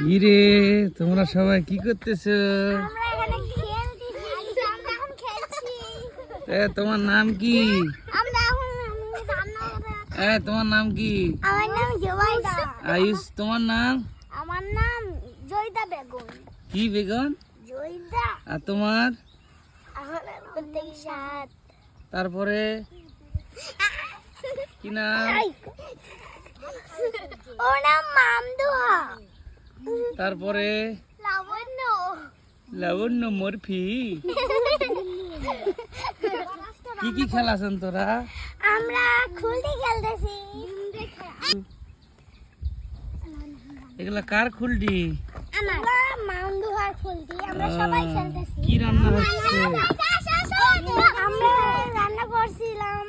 ইরে তোমরা সবাই কি করতেছো? তোমার নাম কি? তোমার নাম কি? আমার নাম জুবাইদা। আয়ুষ, তোমার নাম? আমার নাম জয়দা বেগম। কি বেগম? জয়দা। আর তোমার? আমার নাম সাত। তারপরে কি নাম? ওর নাম মামদুহা। তারপরে লাবণ্য। লাবণ্য মরফি। কি কি খেলাছেন তোরা? আমরা খুলতে খেলতেছি। এগুলা কার খুলডি? আমার মামদুহার খুলতি। আমরা সবাই খেলতেছি। কি রান্না হচ্ছে? আমরা রান্না করছিলাম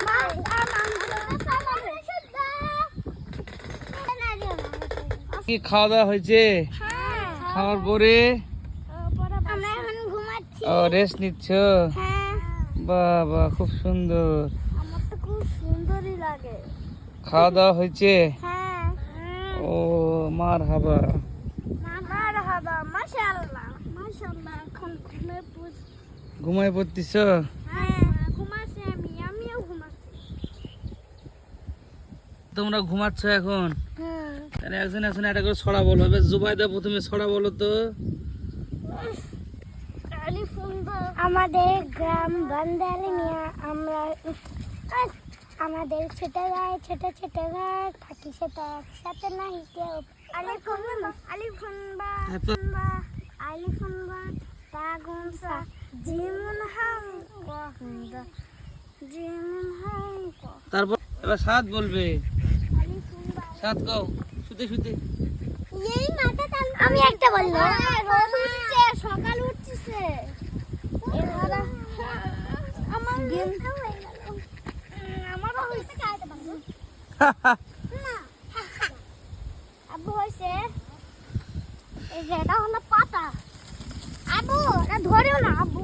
মাছ আর মাংস। কি খাওয়া দাওয়া হয়েছে? হ্যাঁ। খাওয়ার পরে আমরা এখন ঘুমাচ্ছি। রেস্ট নিচ্ছ? হ্যাঁ। বাহ বাহ, খুব সুন্দর। আমার তো খুব সুন্দরই লাগে। খাওয়া দাওয়া হয়েছে? হ্যাঁ। ও মার হাবা। মারহাবা, মাশাআল্লাহ। মাশাআল্লাহ। এখন ঘুমায় পড়তিস? হ্যাঁ, ঘুমাচ্ছি আমিও ঘুমাচ্ছি। তোমরা ঘুমাচ্ছ এখন? হুম। তাহলে একজন একজন একটা করে ছড়া বলো। এবার জুবাইদা প্রথমে ছড়া বলো তো। আমাদের গ্রাম বান্দালিমিয়া। আমরা আমাদের ছোটবেলায় ছোট ছোট ঘর থাকি, সেটা একসাথে নাই কেউ। আলিফুনবা তাগুনসা জিমুন হাম ওয়াহুন্দা জিমুন হাম। তারপর এবার সাত বলবে। আলিফুনবা সাত গাও শুতে শুতে। আমি একটা বললাম। রোদ উঠছে, সকাল উঠছে। আমার গেমটা হয়ে গেল। আমারও হয়েছে। আব্বু হয়েছে। এই যে এটা হলো পাতা। আব্বু এটা ধরেও না আব্বু।